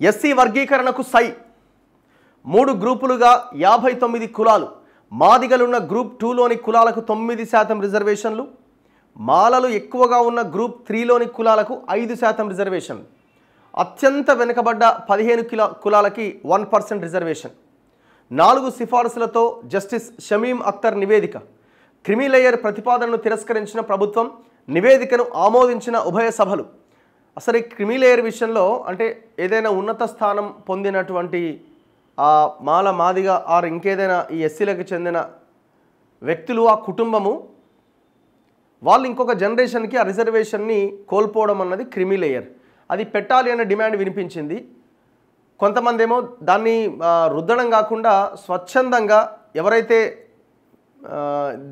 SC వర్గీకరణకు సై 3 గ్రూపులుగా 59 కులాలు. మాదిగలున్న గ్రూప్ 2లోని కులాలకు 9% రిజర్వేషన్లు. మాలలు ఎక్కువగా ఉన్న గ్రూప్ 3లోని కులాలకు 5% రిజర్వేషన్లు. అత్యంత వెనుకబడ్డ 15 కులాలకి 1% రిజర్వేషన్. 4 సిఫారసులతో జస్టిస్ షమీం అఖ్తర్ నివేదిక. క్రిమిలేయర్ ప్రతిపాదనను తిరస్కరించిన ప్రభుత్వం, నివేదికను ఆమోదించిన ఉభయ సభలు. అసలు ఈ క్రిమిలేయర్ విషయంలో అంటే ఏదైనా ఉన్నత స్థానం పొందినటువంటి మాల మాదిగ ఆర్ ఇంకేదైనా ఈ ఎస్సీలకు చెందిన వ్యక్తులు ఆ కుటుంబము వాళ్ళు ఇంకొక జనరేషన్కి ఆ రిజర్వేషన్ని కోల్పోవడం అన్నది క్రిమిలేయర్. అది పెట్టాలి అనే డిమాండ్ వినిపించింది. కొంతమంది ఏమో దాన్ని రుద్దడం కాకుండా స్వచ్ఛందంగా ఎవరైతే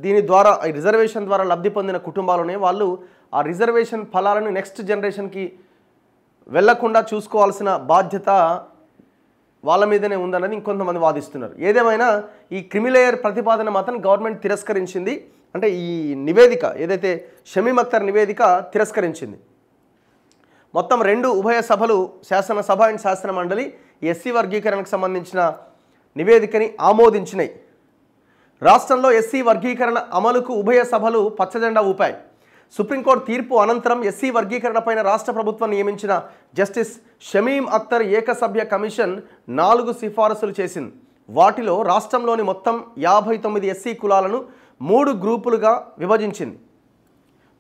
దీని ద్వారా ఈ రిజర్వేషన్ ద్వారా లబ్ధి పొందిన కుటుంబాలు ఉన్నాయో వాళ్ళు ఆ రిజర్వేషన్ ఫలాలను నెక్స్ట్ జనరేషన్కి వెళ్లకుండా చూసుకోవాల్సిన బాధ్యత వాళ్ళ మీదనే ఉందన్నది ఇంకొంతమంది వాదిస్తున్నారు. ఏదేమైనా ఈ క్రిమిలేయర్ ప్రతిపాదన మాత్రం గవర్నమెంట్ తిరస్కరించింది. అంటే ఈ నివేదిక ఏదైతే షమీం అఖ్తర్ నివేదిక తిరస్కరించింది. మొత్తం 2 ఉభయ సభలు, శాసనసభ అండ్ శాసన మండలి ఎస్సీ వర్గీకరణకు సంబంధించిన నివేదికని ఆమోదించినాయి. రాష్ట్రంలో ఎస్సీ వర్గీకరణ అమలుకు ఉభయ సభలు పచ్చజెండా ఊపాయి. సుప్రీంకోర్టు తీర్పు అనంతరం ఎస్సీ వర్గీకరణపైన రాష్ట్ర ప్రభుత్వం నియమించిన జస్టిస్ షమీం అఖ్తర్ ఏకసభ్య కమిషన్ 4 సిఫారసులు చేసింది. వాటిలో రాష్ట్రంలోని మొత్తం 59 ఎస్సీ కులాలను 3 గ్రూపులుగా విభజించింది.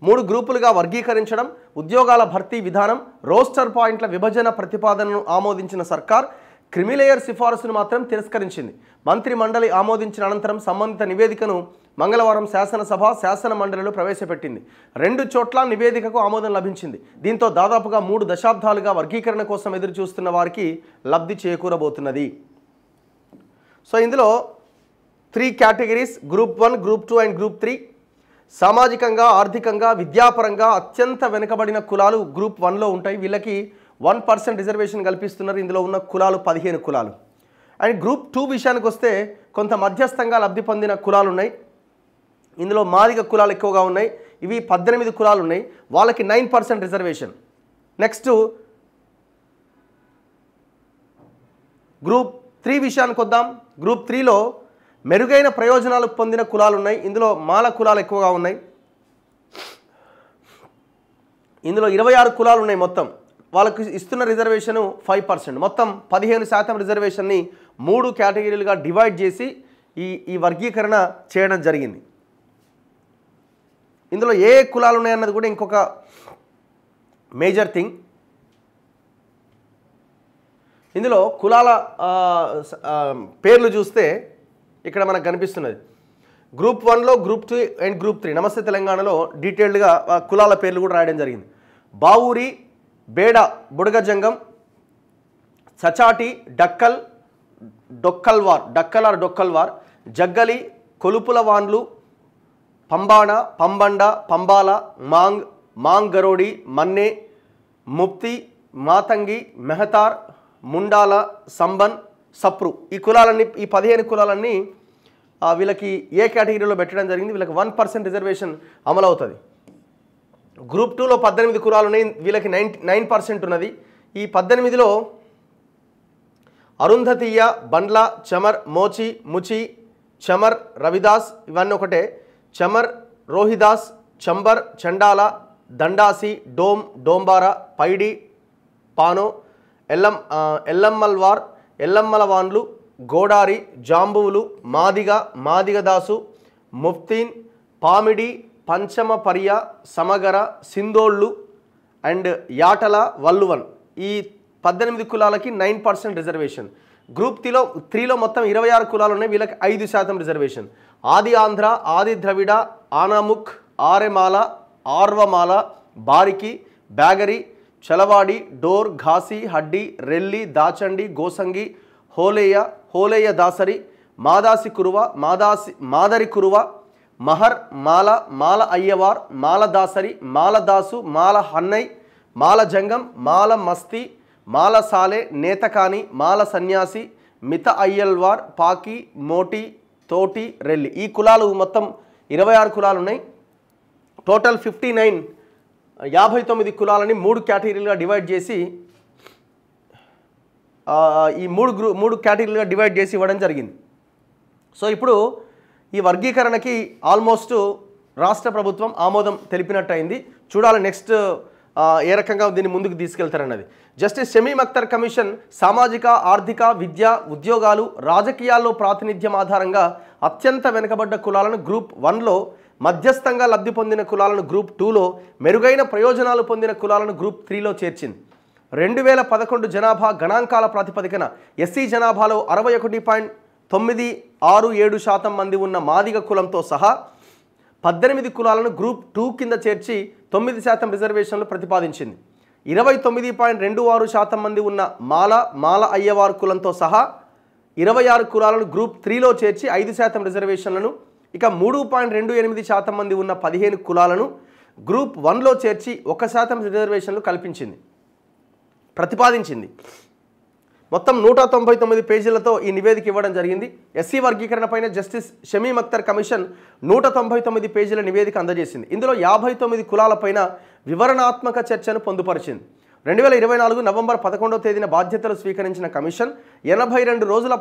3 గ్రూపులుగా వర్గీకరించడం, ఉద్యోగాల భర్తీ విధానం, రోస్టర్ పాయింట్ల విభజన ప్రతిపాదనను ఆమోదించిన సర్కార్ క్రిమిలేయర్ సిఫారసును మాత్రం తిరస్కరించింది. మంత్రి మండలి ఆమోదించిన అనంతరం సంబంధిత నివేదికను మంగళవారం శాసనసభ, శాసన మండలిలో ప్రవేశపెట్టింది. 2 చోట్ల నివేదికకు ఆమోదం లభించింది. దీంతో దాదాపుగా 3 దశాబ్దాలుగా వర్గీకరణ కోసం ఎదురు చూస్తున్న వారికి లబ్ధి చేకూరబోతున్నది. సో ఇందులో 3 categories, group 1, group 2 and group 3. సామాజికంగా, ఆర్థికంగా, విద్యాపరంగా అత్యంత వెనుకబడిన కులాలు గ్రూప్ 1లో ఉంటాయి. వీళ్ళకి 1% రిజర్వేషన్ కల్పిస్తున్నారు. ఇందులో ఉన్న కులాలు 15 కులాలు. అండ్ గ్రూప్ 2 విషయానికి వస్తే కొంత మధ్యస్థంగా లబ్ధి పొందిన కులాలు ఉన్నాయి. ఇందులో మాదిగ కులాలు ఎక్కువగా ఉన్నాయి. ఇవి 18 కులాలు ఉన్నాయి. వాళ్ళకి 9% రిజర్వేషన్. నెక్స్ట్ గ్రూప్ 3 విషయానికి వద్దాం. గ్రూప్ 3లో మెరుగైన ప్రయోజనాలు పొందిన కులాలు ఉన్నాయి. ఇందులో మాల కులాలు ఎక్కువగా ఉన్నాయి. ఇందులో 26 కులాలు ఉన్నాయి. మొత్తం వాళ్ళకు ఇస్తున్న రిజర్వేషను 5%. మొత్తం 15% రిజర్వేషన్ని 3 కేటగిరీలుగా డివైడ్ చేసి ఈ వర్గీకరణ చేయడం జరిగింది. ఇందులో ఏ కులాలు ఉన్నాయన్నది కూడా ఇంకొక మేజర్ థింగ్. ఇందులో కులాల పేర్లు చూస్తే ఇక్కడ మనకు కనిపిస్తున్నది. గ్రూప్ 1లో గ్రూప్ 2 అండ్ గ్రూప్ 3. నమస్తే తెలంగాణలో డీటెయిల్డ్గా కులాల పేర్లు కూడా రాయడం జరిగింది. బావూరి, బేడ, బుడగజంగం, సచాటి, డక్కల్, డొక్కల్వార్, జగ్గలి, కొలుపుల వాన్లు, పంబాణ, పంబండ, పంబాల, మాంగ్ గరోడి, మన్నే, ముప్తి, మాతంగి, మెహతార్, ముండాల, సంబన్, సప్రు. ఈ కులాలన్నీ, ఈ 15 కులాలన్నీ వీళ్ళకి ఏ కేటగిరీలో పెట్టడం జరిగింది. వీళ్ళకి 1% రిజర్వేషన్ అమలవుతుంది. గ్రూప్ 2లో 18 కులాలు ఉన్నాయి. వీళ్ళకి 9% ఉన్నది. ఈ 18లో అరుంధతీయ, బండ్ల, చమర్, మోచి, ముచి, చమర్, రవిదాస్ ఇవన్నీ ఒకటే. Chamar, Rohidas, chamber, చండాల, Dandasi, డోంబార, Paidi, పానో, ఎల్లమ్మలవాన్లు, గోడారి, జాంబువులు, Madigadasu, ముఫ్తీన్, Pamidi, పంచమపర్య, సమగర, సిందోళ్ళు and యాటల, Valluvan. ఈ 18 కులాలకి 9% రిజర్వేషన్. గ్రూప్ 3లో మొత్తం 26 కులాలు ఉన్నాయి. వీళ్ళకి 5% రిజర్వేషన్. ఆది ఆంధ్ర, ఆది ద్రవిడ, ఆనాముక్, ఆరెమాల, ఆర్వమాల, బారికి, బ్యాగరి, చలవాడి, డోర్, ఘాసి, హడ్డి, రెల్లి, దాచండి, గోసంగి, హోలేయ దాసరి, మాదాసి కురువ, మాదరి కురువ, మహర్, మాల అయ్యవార్, మాల దాసరి, మాల దాసు, మాల హన్నై, మాల జంగం, మాల మస్తి, మాల సాలే, నేతకాని, మాల సన్యాసి, మిత అయ్యల్వార్, పాకి, మోటి, తోటి, రెల్లి. ఈ కులాలు మొత్తం 26 కులాలు ఉన్నాయి. టోటల్ 59 కులాలని 3 కేటగిరీలుగా డివైడ్ చేసి ఈ మూడు కేటగిరీలుగా డివైడ్ చేసి ఇవ్వడం జరిగింది. సో ఇప్పుడు ఈ వర్గీకరణకి ఆల్మోస్ట్ రాష్ట్ర ప్రభుత్వం ఆమోదం తెలిపినట్టయింది. చూడాలి నెక్స్ట్ ఏ రకంగా దీన్ని ముందుకు తీసుకెళ్తారన్నది. జస్టిస్ షమీమ్ అఖ్తర్ కమిషన్ సామాజిక, ఆర్థిక, విద్య, ఉద్యోగాలు, రాజకీయాల్లో ప్రాతినిధ్యం ఆధారంగా అత్యంత వెనుకబడ్డ కులాలను గ్రూప్ 1లో, మధ్యస్థంగా లబ్ధి పొందిన కులాలను గ్రూప్ 2లో, మెరుగైన ప్రయోజనాలు పొందిన కులాలను గ్రూప్ 3లో చేర్చింది. 2011 జనాభా గణాంకాల ప్రాతిపదికన ఎస్సీ జనాభాలో 61.967% మంది ఉన్న మాదిగ కులంతో సహా 18 కులాలను గ్రూప్ 2 కింద చేర్చి 9% రిజర్వేషన్లు ప్రతిపాదించింది. 29.26% మంది ఉన్న మాల అయ్యవారు కులంతో సహా 26 కులాలను గ్రూప్ 3లో చేర్చి 5% రిజర్వేషన్లను, ఇక 3.28% మంది ఉన్న 15 కులాలను గ్రూప్ 1లో చేర్చి 1% రిజర్వేషన్లు ప్రతిపాదించింది. మొత్తం 199 పేజీలతో ఈ నివేదిక ఇవ్వడం జరిగింది. ఎస్సీ వర్గీకరణపైన జస్టిస్ షమీమ్ అఖ్తర్ కమిషన్ 199 పేజీల నివేదిక అందజేసింది. ఇందులో 59 కులాలపైన వివరణాత్మక చర్చను పొందుపరిచింది. 2024 నవంబర్ 11వ తేదీన బాధ్యతలు స్వీకరించిన కమిషన్ 82 రోజుల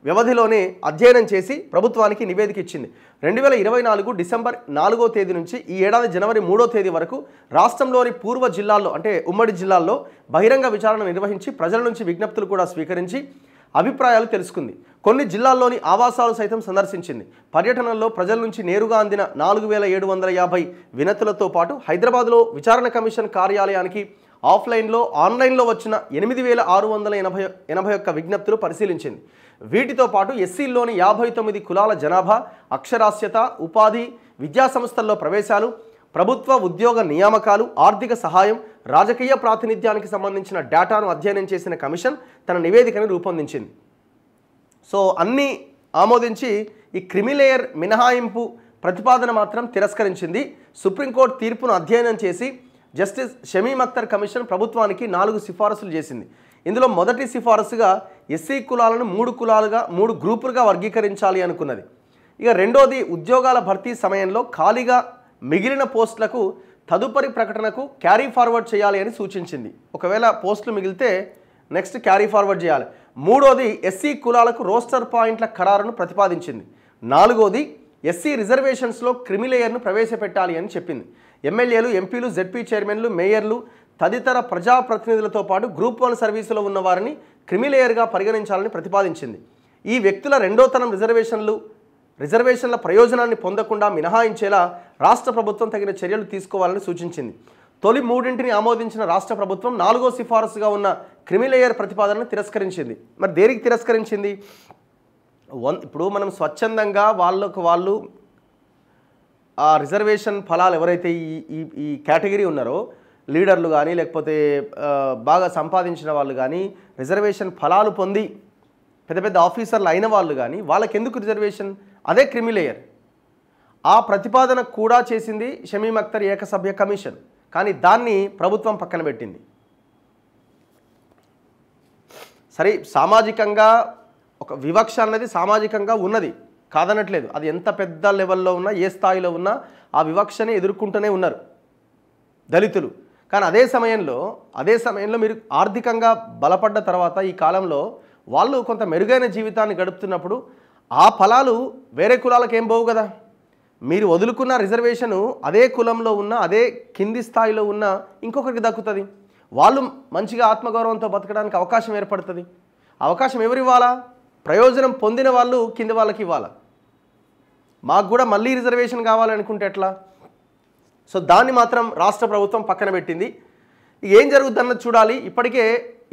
వ్యవధిలోనే అధ్యయనం చేసి ప్రభుత్వానికి నివేదిక ఇచ్చింది. 2024 డిసెంబర్ 4వ తేదీ నుంచి ఈ ఏడాది జనవరి 3వ తేదీ వరకు రాష్ట్రంలోని పూర్వ జిల్లాల్లో, అంటే ఉమ్మడి జిల్లాల్లో బహిరంగ విచారణ నిర్వహించి ప్రజల నుంచి విజ్ఞప్తులు కూడా స్వీకరించి అభిప్రాయాలు తెలుసుకుంది. కొన్ని జిల్లాల్లోని ఆవాసాలు సైతం సందర్శించింది. పర్యటనల్లో ప్రజల నుంచి నేరుగా అందిన 4750 వినతులతో పాటు హైదరాబాద్లో విచారణ కమిషన్ కార్యాలయానికి ఆఫ్లైన్లో, ఆన్లైన్లో వచ్చిన 8681 విజ్ఞప్తులు పరిశీలించింది. వీటితో పాటు ఎస్సీల్లోని 59 కులాల జనాభా, అక్షరాస్యత, ఉపాధి, విద్యాసంస్థల్లో ప్రవేశాలు, ప్రభుత్వ ఉద్యోగ నియామకాలు, ఆర్థిక సహాయం, రాజకీయ ప్రాతినిధ్యానికి సంబంధించిన డేటాను అధ్యయనం చేసిన కమిషన్ తన నివేదికను రూపొందించింది. సో అన్నీ ఆమోదించి ఈ క్రిమిలేయర్ మినహాయింపు ప్రతిపాదన మాత్రం తిరస్కరించింది. సుప్రీంకోర్టు తీర్పును అధ్యయనం చేసి జస్టిస్ షమీమ్ అఖ్తర్ కమిషన్ ప్రభుత్వానికి 4 సిఫారసులు చేసింది. ఇందులో మొదటి సిఫారసుగా ఎస్సీ కులాలను 3 గ్రూపులుగా వర్గీకరించాలి అనుకున్నది. ఇక రెండోది ఉద్యోగాల భర్తీ సమయంలో ఖాళీగా మిగిలిన పోస్టులకు తదుపరి ప్రకటనకు క్యారీ ఫార్వర్డ్ చేయాలి అని సూచించింది. ఒకవేళ పోస్టులు మిగిలితే నెక్స్ట్ క్యారీ ఫార్వర్డ్ చేయాలి. మూడోది ఎస్సీ కులాలకు రోస్టర్ పాయింట్ల ఖరారును ప్రతిపాదించింది. నాలుగోది ఎస్సీ రిజర్వేషన్స్లో క్రిమిలేయర్ను ప్రవేశపెట్టాలి అని చెప్పింది. ఎమ్మెల్యేలు, ఎంపీలు, జెడ్పీ చైర్మన్లు, మేయర్లు తదితర ప్రజాప్రతినిధులతో పాటు గ్రూప్ 1 సర్వీసులో ఉన్న వారిని క్రిమిలేయర్గా పరిగణించాలని ప్రతిపాదించింది. ఈ వ్యక్తుల రెండోతనం రిజర్వేషన్ల ప్రయోజనాన్ని పొందకుండా మినహాయించేలా రాష్ట్ర ప్రభుత్వం తగిన చర్యలు తీసుకోవాలని సూచించింది. తొలి 3ని ఆమోదించిన రాష్ట్ర ప్రభుత్వం 4వ సిఫారసుగా ఉన్న క్రిమిలేయర్ ప్రతిపాదనను తిరస్కరించింది. మరి దేనికి తిరస్కరించింది? ఇప్పుడు మనం స్వచ్ఛందంగా వాళ్ళు ఆ రిజర్వేషన్ ఫలాలు ఎవరైతే ఈ కేటగిరీ ఉన్నారో, లీడర్లు కానీ లేకపోతే బాగా సంపాదించిన వాళ్ళు కానీ, రిజర్వేషన్ ఫలాలు పొంది పెద్ద పెద్ద ఆఫీసర్లు అయిన వాళ్ళు కానీ, వాళ్ళకి ఎందుకు రిజర్వేషన్? అదే క్రిమిలేయర్. ఆ ప్రతిపాదన కూడా చేసింది షమీమ్ అఖ్తర్ ఏకసభ్య కమిషన్. కానీ దాన్ని ప్రభుత్వం పక్కన పెట్టింది. సరే, సామాజికంగా ఒక వివక్ష అన్నది సామాజికంగా ఉన్నది, కాదనట్లేదు. అది ఎంత పెద్ద లెవెల్లో ఉన్నా, ఏ స్థాయిలో ఉన్నా ఆ వివక్షని ఎదుర్కొంటూనే ఉన్నారు దళితులు. కానీ అదే సమయంలో మీరు ఆర్థికంగా బలపడ్డ తర్వాత ఈ కాలంలో వాళ్ళు కొంత మెరుగైన జీవితాన్ని గడుపుతున్నప్పుడు ఆ ఫలాలు వేరే కులాలకు ఏం పోవు కదా. మీరు వదులుకున్న రిజర్వేషను అదే కులంలో ఉన్న, అదే కింది స్థాయిలో ఉన్న ఇంకొకరికి దక్కుతుంది. వాళ్ళు మంచిగా ఆత్మగౌరవంతో బతకడానికి అవకాశం ఏర్పడుతుంది. అవకాశం ఎవరు ఇవ్వాలా? ప్రయోజనం పొందిన వాళ్ళు కింది వాళ్ళకి ఇవ్వాలా. మాకు కూడా మళ్ళీ రిజర్వేషన్ కావాలనుకుంటే ఎట్లా? సో దాన్ని మాత్రం రాష్ట్ర ప్రభుత్వం పక్కన పెట్టింది. ఏం జరుగుతుందన్నది చూడాలి. ఇప్పటికే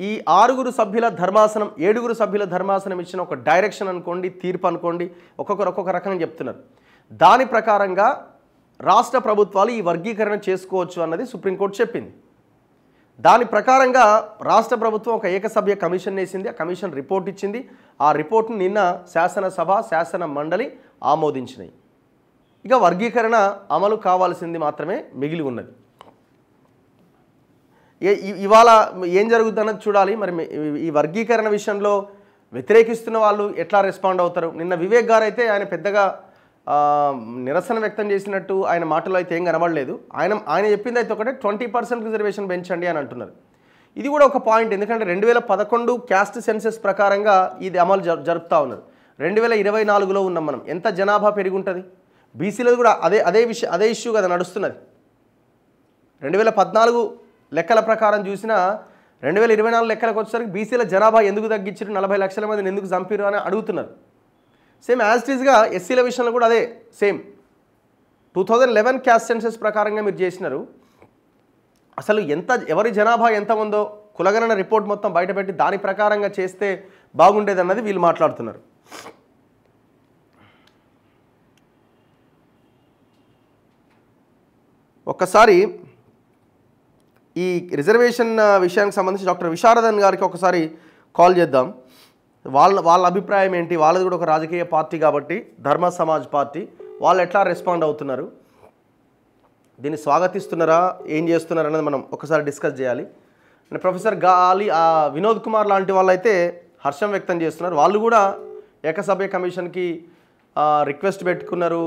ఈ 6 సభ్యుల ధర్మాసనం, 7 సభ్యుల ధర్మాసనం ఇచ్చిన ఒక డైరెక్షన్ అనుకోండి, తీర్పు అనుకోండి, ఒక్కొక్క రకంగా చెప్తున్నారు. దాని ప్రకారంగా రాష్ట్ర ప్రభుత్వాలు ఈ వర్గీకరణ చేసుకోవచ్చు అన్నది సుప్రీంకోర్టు చెప్పింది. దాని ప్రకారంగా రాష్ట్ర ప్రభుత్వం ఒక ఏకసభ్య కమిషన్ వేసింది. ఆ కమిషన్ రిపోర్ట్ ఇచ్చింది. ఆ రిపోర్ట్ను నిన్న శాసనసభ, శాసన మండలి ఆమోదించినాయి. ఇక వర్గీకరణ అమలు కావాల్సింది మాత్రమే మిగిలి ఉన్నది. ఇవాళ ఏం జరుగుతుందన్నది చూడాలి. మరి ఈ వర్గీకరణ విషయంలో వ్యతిరేకిస్తున్న వాళ్ళు ఎట్లా రెస్పాండ్ అవుతారు? నిన్న వివేక్ గారు అయితే ఆయన పెద్దగా నిరసన వ్యక్తం చేసినట్టు ఆయన మాటలో అయితే ఏం కనబడలేదు. ఆయన చెప్పింది అయితే ఒకటే, 20% రిజర్వేషన్ పెంచండి అని అంటున్నారు. ఇది కూడా ఒక పాయింట్. ఎందుకంటే 2011 క్యాస్ట్ సెన్సెస్ ప్రకారంగా ఇది అమలు జరుపుతూ ఉన్నారు. 2024లో ఉన్నాం మనం. ఎంత జనాభా పెరిగి ఉంటుంది? బీసీలది కూడా అదే ఇష్యూ కదా నడుస్తున్నది. 2014 లెక్కల ప్రకారం చూసినా 2024 లెక్కలకు వచ్చేసరికి బీసీల జనాభా ఎందుకు తగ్గించారు, 40 లక్షల మందిని ఎందుకు చంపారు అని అడుగుతున్నారు. సేమ్ యాజ్ ఇట్ ఈస్గా ఎస్సీల విషయంలో కూడా అదే సేమ్. 2011 క్యాస్ట్ సెన్సెస్ ప్రకారంగా మీరు చేసినారు. అసలు ఎవరి జనాభా ఎంత ఉందో కులగణన రిపోర్ట్ మొత్తం బయటపెట్టి దాని ప్రకారంగా చేస్తే బాగుండేది అన్నది వీళ్ళు మాట్లాడుతున్నారు. ఒక్కసారి ఈ రిజర్వేషన్ విషయానికి సంబంధించి డాక్టర్ విశారదన్ గారికి ఒకసారి కాల్ చేద్దాం. వాళ్ళ అభిప్రాయం ఏంటి? వాళ్ళది కూడా ఒక రాజకీయ పార్టీ కాబట్టి ధర్మ సమాజ్ పార్టీ, వాళ్ళు ఎట్లా రెస్పాండ్ అవుతున్నారు, దీన్ని స్వాగతిస్తున్నారా, ఏం చేస్తున్నారు అనేది మనం ఒకసారి డిస్కస్ చేయాలి. ప్రొఫెసర్ గాలి వినోద్ కుమార్ లాంటి వాళ్ళైతే హర్షం వ్యక్తం చేస్తున్నారు. వాళ్ళు కూడా ఏకసభ్య కమిషన్కి రిక్వెస్ట్ పెట్టుకున్నారు.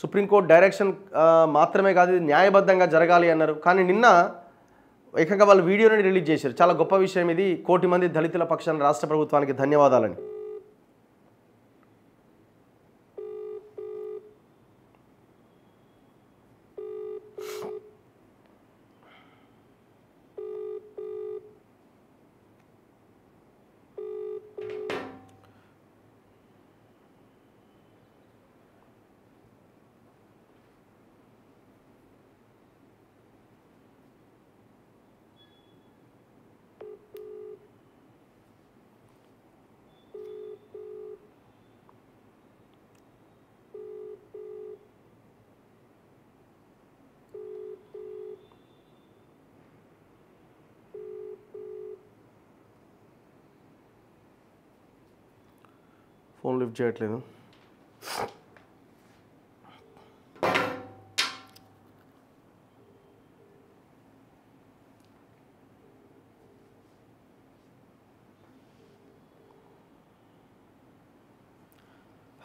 సుప్రీంకోర్టు డైరెక్షన్ మాత్రమే కాదు, ఇది న్యాయబద్ధంగా జరగాలి అన్నారు. కానీ నిన్న ఏకంగా వాళ్ళు వీడియోని రిలీజ్ చేశారు. చాలా గొప్ప విషయం ఇది, 1 కోటి మంది దళితుల పక్షాన రాష్ట్ర ప్రభుత్వానికి ధన్యవాదాలని. ఫోన్ లిఫ్ట్ చేయట్లేదు.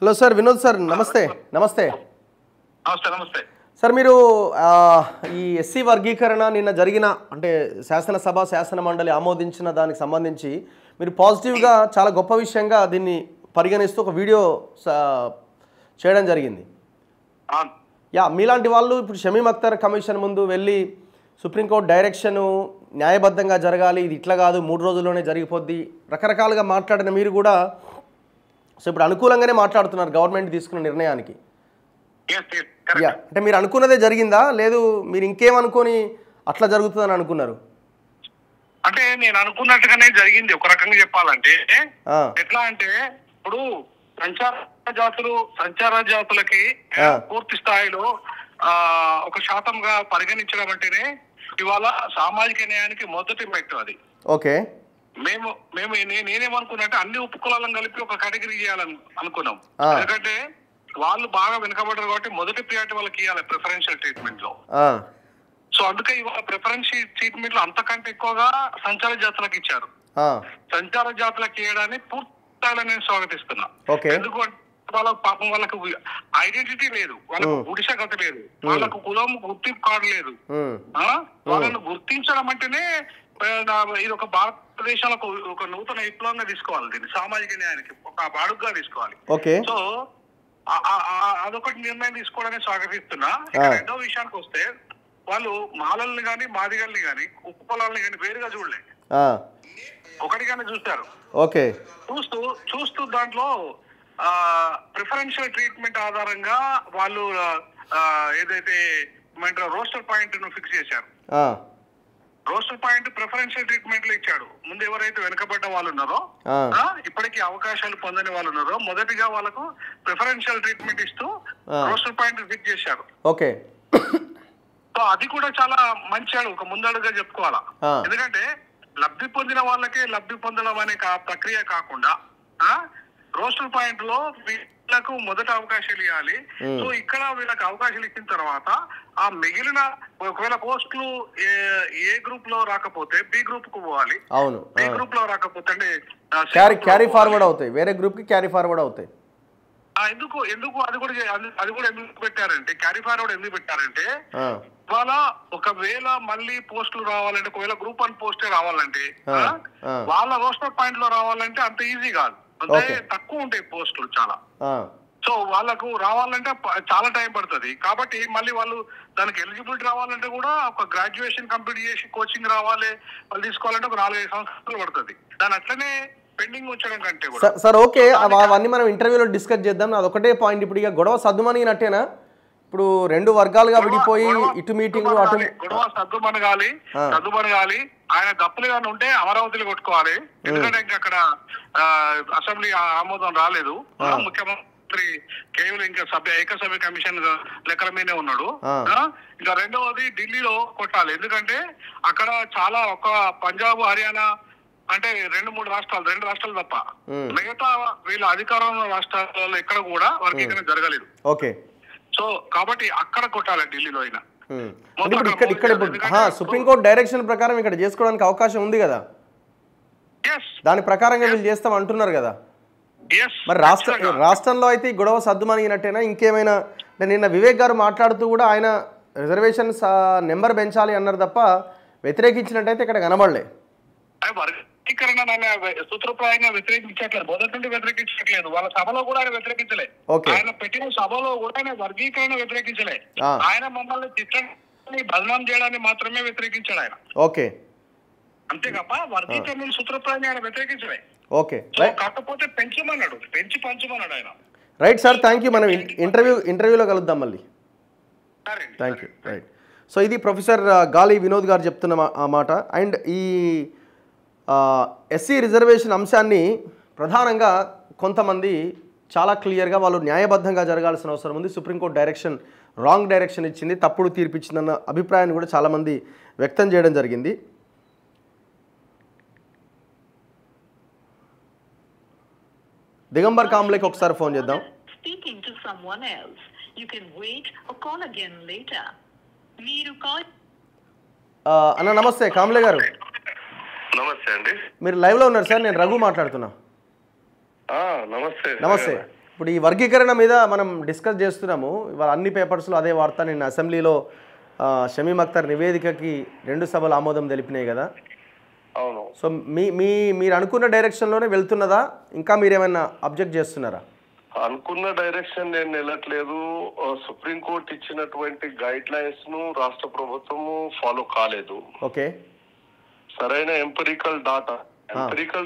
హలో సార్, వినోద్ సార్, నమస్తే. నమస్తే నమస్తే సార్. మీరు ఈ ఎస్సీ వర్గీకరణ నిన్న జరిగిన అంటే శాసనసభ శాసన మండలి ఆమోదించిన దానికి సంబంధించి మీరు పాజిటివ్గా చాలా గొప్ప విషయంగా దీన్ని పరిగణిస్తూ ఒక వీడియో చేయడం జరిగింది. మీలాంటి వాళ్ళు ఇప్పుడు షమీమ్ అఖ్తర్ కమిషన్ ముందు వెళ్ళి సుప్రీంకోర్టు డైరెక్షను న్యాయబద్ధంగా జరగాలి, ఇది ఇట్లా కాదు 3 రోజుల్లోనే జరిగిపోద్ది రకరకాలుగా మాట్లాడిన మీరు కూడా సో ఇప్పుడు అనుకూలంగానే మాట్లాడుతున్నారు గవర్నమెంట్ తీసుకున్న నిర్ణయానికి. అంటే మీరు అనుకున్నదే జరిగిందా, లేదు మీరు ఇంకేమనుకొని అట్లా జరుగుతుందని అనుకున్నారు? అంటే నేను అనుకున్నట్టుగానే జరిగింది. ఒక రకంగా చెప్పాలంటే ఎట్లా అంటే ఇప్పుడు సంచార జాతులకి పూర్తి స్థాయిలో 1% పరిగణించడం అంటేనే ఇవాళ సామాజిక న్యాయానికి మొదటి మెట్టు అది. ఓకే, నేనేమనుకున్నా అన్ని ఉపకులాలను కలిపి ఒక కేటగిరీ చేయాలని అనుకున్నాం. ఎందుకంటే వాళ్ళు బాగా వెనుకబడ్డారు కాబట్టి మొదటి ప్రియారిటీ వాళ్ళకి ఇవ్వాలి ప్రిఫరెన్షియల్ ట్రీట్మెంట్ లో. సో అందుకే ఇవాళ ప్రిఫరెన్షియల్ ట్రీట్మెంట్ లో అంతకంటే ఎక్కువగా సంచార జాతులకు ఇచ్చారు. సంచార జాతులకు ఇవ్వడాన్ని పూర్తిగా నేను స్వాగతిస్తున్నా. ఎందుకంటే వాళ్ళ పాపం వాళ్ళకు ఐడెంటిటీ లేదు, వాళ్ళకు గుడిసె గత లేదు, వాళ్ళకు కులం గుర్తింపు కార్డు లేదు. వాళ్ళను గుర్తించడం అంటేనే ఇది ఒక భారతదేశంలో ఒక నూతన విప్లవంగా తీసుకోవాలి, దీన్ని సామాజిక న్యాయానికి ఒక అడుగుగా తీసుకోవాలి. సో అదొకటి నిర్ణయం తీసుకోవడానికి స్వాగతిస్తున్నా. రెండో విషయానికి వస్తే వాళ్ళు మాలల్ని గాని మాదిగల్ని గాని ఉపకులాలని గాని వేరుగా చూడలే, ఒకటిగానే చూస్తారు. చూస్తూ దాంట్లో ప్రిఫరెన్షియల్ ట్రీట్మెంట్ ఆధారంగా వాళ్ళు ఏదైతే రోస్టర్ పాయింట్ ను ఫిక్స్ చేశారు. రోస్టర్ పాయింట్ ప్రిఫరెన్షియల్ ట్రీట్మెంట్ లో ఇచ్చాడు. ముందు ఎవరైతే వెనుకబడ్డ వాళ్ళు ఉన్నారో, ఇప్పటికీ అవకాశాలు పొందని వాళ్ళు ఉన్నారో, మొదటిగా వాళ్ళకు ప్రిఫరెన్షియల్ ట్రీట్మెంట్ ఇస్తూ రోస్టర్ పాయింట్ ఫిక్స్ చేశారు. సో అది కూడా చాలా మంచి ఒక ముందడుగా చెప్పుకోవాలా. ఎందుకంటే లబ్ధి పొందిన వాళ్ళకే లబ్ధి పొందడం అనే ప్రక్రియ కాకుండా రోస్టర్ పాయింట్ లో వీళ్ళకు మొదట అవకాశాలు ఇవ్వాలి. సో ఇక్కడ వీళ్ళకి అవకాశాలు ఇచ్చిన తర్వాత ఆ మిగిలిన ఒకవేళ పోస్టులు ఏ గ్రూప్ లో రాకపోతే బి గ్రూప్ కు పోవాలి. బి గ్రూప్ లో రాకపోతే అంటే క్యారీ ఫార్వర్డ్ అవుతాయి, వేరే గ్రూప్ కి క్యారీ ఫార్వర్డ్ అవుతాయి. ఎందుకు ఎందుకు అది కూడా ఎందుకు పెట్టారంటే, క్యారీ ఫార్వర్డ్ ఎందుకు పెట్టారంటే, ఇవాళ ఒకవేళ మళ్ళీ పోస్టులు రావాలంటే, ఒకవేళ గ్రూప్ 1 పోస్టే రావాలంటే వాళ్ళ రోస్టర్ పాయింట్ లో రావాలంటే అంత ఈజీ కాదు, అంటే తక్కువ ఉంటాయి పోస్టులు చాలా. సో వాళ్ళకు రావాలంటే చాలా టైం పడుతుంది. కాబట్టి మళ్ళీ వాళ్ళు దానికి ఎలిజిబిలిటీ రావాలంటే కూడా ఒక గ్రాడ్యుయేషన్ కంప్లీట్ చేసి కోచింగ్ రావాలి, వాళ్ళు తీసుకోవాలంటే ఒక 4-5 సంవత్సరాలు పడుతుంది. దాని అట్లనే పెండింగ్ ఉంచడం కంటే కూడా. సార్ ఓకే, అవన్నీ మనం ఇంటర్వ్యూలో డిస్కస్ చేద్దాం. అదొకటే పాయింట్. ఇప్పుడు ఇక గొడవ సద్దుమణిగినట్టేనా? ఇప్పుడు 2 వర్గాలుగా విడిపోయి ఇటు మీటింగ్ అటు గొడవ సద్దుమణగాలి. ఆయన తప్పులుగా ఉంటే అమరావతిలో కొట్టుకోవాలి. ఎందుకంటే ఇంకా అక్కడ అసెంబ్లీ ఆమోదం రాలేదు. ముఖ్యమంత్రి కేవలం ఇంకా ఏకసభ్య కమిషన్ లెక్కల మీదే ఉన్నాడు. ఇంకా రెండవది ఢిల్లీలో కొట్టాలి. ఎందుకంటే అక్కడ చాలా ఒక పంజాబ్, హర్యానా అంటే 2-3 రాష్ట్రాలు, 2 రాష్ట్రాలు తప్ప మిగతా వీళ్ళ అధికారంలో రాష్ట్రాలలో ఎక్కడ కూడా వర్గీకరణ జరగలేదు. ఓకే. సో కాబట్టి అక్కడ కొట్టాలి ఢిల్లీలో అయినా. ఇక్కడ సుప్రీంకోర్టు డైరెక్షన్ ప్రకారం ఇక్కడ చేసుకోవడానికి అవకాశం ఉంది కదా, దాని ప్రకారంగా వీళ్ళు చేస్తాం అంటున్నారు కదా. మరి రాష్ట్రంలో అయితే ఈ గొడవ సద్దుమణిగినట్టేనా ఇంకేమైనా? నిన్న వివేక్ గారు మాట్లాడుతూ కూడా ఆయన రిజర్వేషన్స్ నెంబర్ పెంచాలి అన్నారు తప్ప వ్యతిరేకించినట్టయితే ఇక్కడ కనబడలే. వర్గీకరణ సూత్రప్రాయంగా వ్యతిరేకించట్లేదు, మొదటి నుండి వ్యతిరేకించట్లేదు. వాళ్ళ సభలో కూడా ఆయన వ్యతిరేకించలే. ఆయన పెట్టిన సభలో కూడా ఆయన వర్గీకరణ వ్యతిరేకించలే. ఆయన మమ్మల్ని చిత్రాన్ని బదనాం చేయడాన్ని మాత్రమే వ్యతిరేకించాడు ఆయన. ఓకే, అంతే తప్ప వర్గీకరణ సూత్రప్రాయంగా ఆయన వ్యతిరేకించలే. ఓకే, కాకపోతే పెంచమన్నాడు, పంచమన్నాడు ఆయన. Right sir, thank you. మనం ఇంటర్వ్యూలో కలుద్దాం మళ్ళీ. Thank you. రైట్. సో ఇది ప్రొఫెసర్ గాలి వినోద్ గారు చెప్తున్న ఆ మాట. అండ్ ఈ ఎస్సీ రిజర్వేషన్ అంశాన్ని ప్రధానంగా కొంతమంది చాలా క్లియర్గా వాళ్ళు న్యాయబద్ధంగా జరగాల్సిన అవసరం ఉంది, సుప్రీంకోర్టు డైరెక్షన్ రాంగ్ డైరెక్షన్ ఇచ్చింది, తప్పుడు తీర్పు ఇచ్చిందన్న అభిప్రాయాన్ని కూడా చాలామంది వ్యక్తం చేయడం జరిగింది. దిగంబర్ కాంబ్లేకి ఒకసారి ఫోన్ చేద్దాం. అన్న నమస్తే కాంబ్లే గారు. నమస్తే అండి. మీరు లైవ్లో ఉన్నారు సార్, నేను రఘు మాట్లాడుతున్నా. నమస్తే. ఇప్పుడు ఈ వర్గీకరణ మీద మనం డిస్కస్ చేస్తున్నాము. ఇవాళ అన్ని పేపర్స్లో అదే వార్త. నిన్న అసెంబ్లీలో షమీమ్ అఖ్తర్ నివేదికకి 2 సభలు ఆమోదం తెలిపినాయి కదా. అవును. సో మీరు అనుకున్న డైరెక్షన్లోనే వెళ్తున్నదా, ఇంకా మీరేమైనా అబ్జెక్ట్ చేస్తున్నారా? అనుకున్న డైరెక్షన్ నేను వెళ్ళట్లేదు. సుప్రీంకోర్టు ఇచ్చినటువంటి గైడ్ లైన్స్ ను రాష్ట్ర ప్రభుత్వము ఫాలో కాలేదు. ఓకే. సరైన ఎంపిరికల్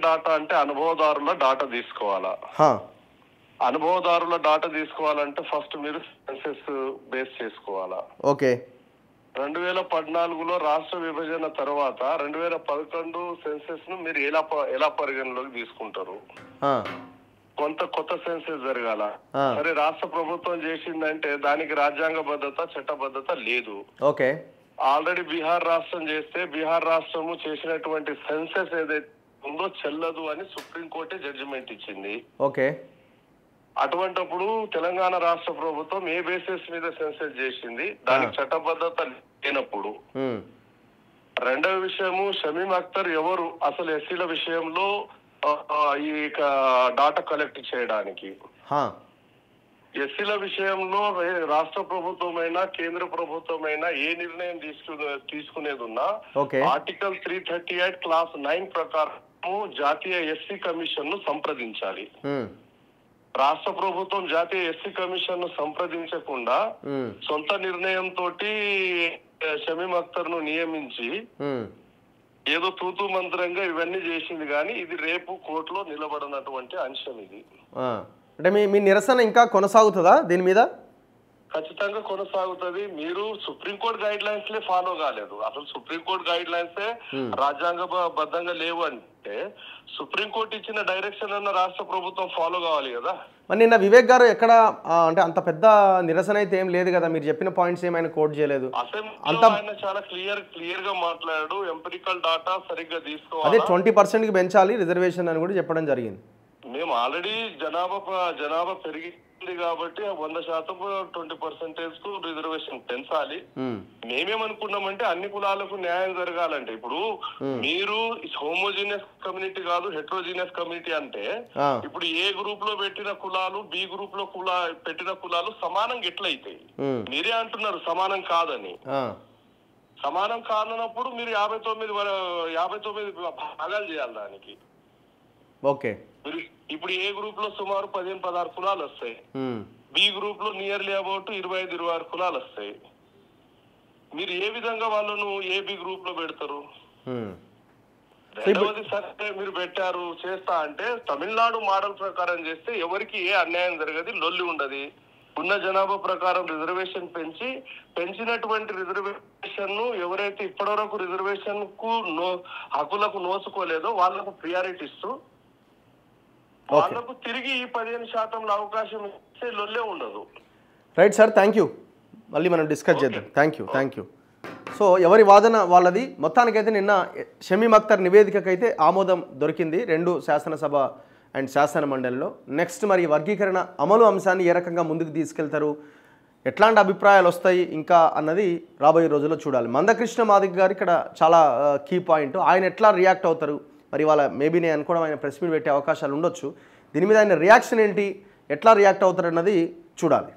డాటా అంటే అనుభవదారుల డాటా తీసుకోవాలా. అనుభవదారుల డాటా తీసుకోవాలంటే ఫస్ట్ మీరు సెన్సెస్ బేస్ చేసుకోవాలా. ఓకే. 2014లో రాష్ట్ర విభజన తర్వాత 2011 సెన్సెస్ ను మీరు ఎలా పరిగణలోకి తీసుకుంటారు? కొత్త సెన్సెస్ జరగాల. సరే, రాష్ట్ర ప్రభుత్వం చేసిందంటే దానికి రాజ్యాంగబద్ధత, చట్టబద్ధత లేదు. ఓకే. ఆల్రెడీ బీహార్ రాష్ట్రం చేస్తే బీహార్ రాష్ట్రము చేసినటువంటి సెన్సెస్ ఏదైతే ఉందో చెల్లదు అని సుప్రీంకోర్టే జడ్జిమెంట్ ఇచ్చింది. ఓకే. అటువంటిప్పుడు తెలంగాణ రాష్ట్ర ప్రభుత్వం ఏ బేసిస్ మీద సెన్సెస్ చేసింది, దానికి చట్టబద్ధత లేనప్పుడు. రెండవ విషయము, షమీమ్ అఖ్తర్ ఎవరు అసలు ఎస్సీల విషయంలో ఈ డాటా కలెక్ట్ చేయడానికి? ఎస్సీల విషయంలో రాష్ట్ర ప్రభుత్వమైనా కేంద్ర ప్రభుత్వమైనా ఏ నిర్ణయం తీసుకునేది ఉన్నా ఆర్టికల్ 338 క్లాస్ 9 ప్రకారం జాతీయ ఎస్సీ కమిషన్ ను సంప్రదించాలి. రాష్ట్ర ప్రభుత్వం జాతీయ ఎస్సీ కమిషన్ ను సంప్రదించకుండా సొంత నిర్ణయంతో షమీమ్ అఖ్తర్ ను నియమించి ఏదో తూతూ మంత్రంగా ఇవన్నీ చేసింది. కానీ ఇది రేపు కోర్టులో నిలబడినటువంటి అంశం. ఇది అంటే మీ నిరసన ఇంకా కొనసాగుతుందా దీని మీద? ఖచ్చితంగా కొనసాగుతుంది. మీరు సుప్రీంకోర్టు గైడ్ లైన్స్ లే ఫాలో కాలేదు. అసలు సుప్రీంకోర్టు గైడ్ లైన్స్ రాజ్యాంగబద్ధంగా లేవు అంటే సుప్రీంకోర్టు ఇచ్చిన డైరెక్షన్ అన్న రాష్ట్ర ప్రభుత్వం ఫాలో కావాలి కదా. మరి నిన్న వివేక్ గారు ఎక్కడ అంటే అంత పెద్ద నిరసన అయితే ఏం లేదు కదా, మీరు చెప్పిన పాయింట్స్ ఏమైనా కోట్ చేయలేదు. ఆయన చాలా క్లియర్ గా మాట్లాడాడు. ఎంపిరికల్ డాటా సరిగ్గా తీసుకోవాలి, అదే 20% కి పెంచాలి రిజర్వేషన్ అని కూడా చెప్పడం జరిగింది. మేము ఆల్రెడీ జనాభా పెరిగి ఉంది కాబట్టి 100% 20% కు రిజర్వేషన్ పెంచాలి. మేమేమనుకున్నామంటే అన్ని కులాలకు న్యాయం జరగాలంటే ఇప్పుడు మీరు హోమోజీనియస్ కమ్యూనిటీ కాదు హెట్రోజీనియస్ కమ్యూనిటీ అంటే ఇప్పుడు ఏ గ్రూప్ లో పెట్టిన కులాలు బి గ్రూప్ లో పెట్టిన కులాలు సమానంగా ఎట్లయితాయి? మీరే అంటున్నారు సమానం కాదని. సమానం కానప్పుడు మీరు 59 భాగాలు చేయాలి దానికి. ఓకే, ఇప్పుడు ఏ గ్రూప్ లో సుమారు 15-16 కులాలు వస్తాయి, బి గ్రూప్ లో నియర్లీ అబౌట్ 25-26 కులాలు వస్తాయి. మీరు ఏ విధంగా వాళ్ళను ఏబి గ్రూప్ లో పెడతారు? రెండవది సరే మీరు పెట్టారు చేస్తా అంటే తమిళనాడు మోడల్ ప్రకారం చేస్తే ఎవరికి ఏ అన్యాయం జరగదు, లొల్లి ఉండదు. ఉన్న జనాభా ప్రకారం రిజర్వేషన్ పెంచినటువంటి రిజర్వేషన్ ను ఎవరైతే ఇప్పటివరకు రిజర్వేషన్ కు హక్కులకు నోచుకోలేదో వాళ్లకు ప్రియారిటీ ఇస్తూ వాళ్ళకు తిరిగి ఈ 15% అవకాశం ఇస్తే లొల్లే ఉండదు. Right sir, thank you. మళ్ళీ మనం డిస్కస్ చేద్దాం. Thank you. సో ఎవరి వాదన వాళ్ళది. మొత్తానికైతే నిన్న షమీమ్ అఖ్తర్ నివేదికకైతే ఆమోదం దొరికింది 2 శాసనసభ అండ్ శాసన మండలిలో. నెక్స్ట్ మరి వర్గీకరణ అమలు అంశాన్ని ఏ రకంగా ముందుకు తీసుకెళ్తారు, ఎట్లాంటి అభిప్రాయాలు వస్తాయి ఇంకా అన్నది రాబోయే రోజుల్లో చూడాలి. మందకృష్ణ మాదిగ గారు ఇక్కడ చాలా కీ పాయింట్. ఆయన ఎట్లా రియాక్ట్ అవుతారు మరి వాళ్ళ మేబీ నేను అనుకోవడం ఆయన ప్రెస్ మీట్ పెట్టే అవకాశాలు ఉండొచ్చు. దీని మీద ఆయన రియాక్షన్ ఏంటి, ఎట్లా రియాక్ట్ అవుతారు అన్నది చూడాలి.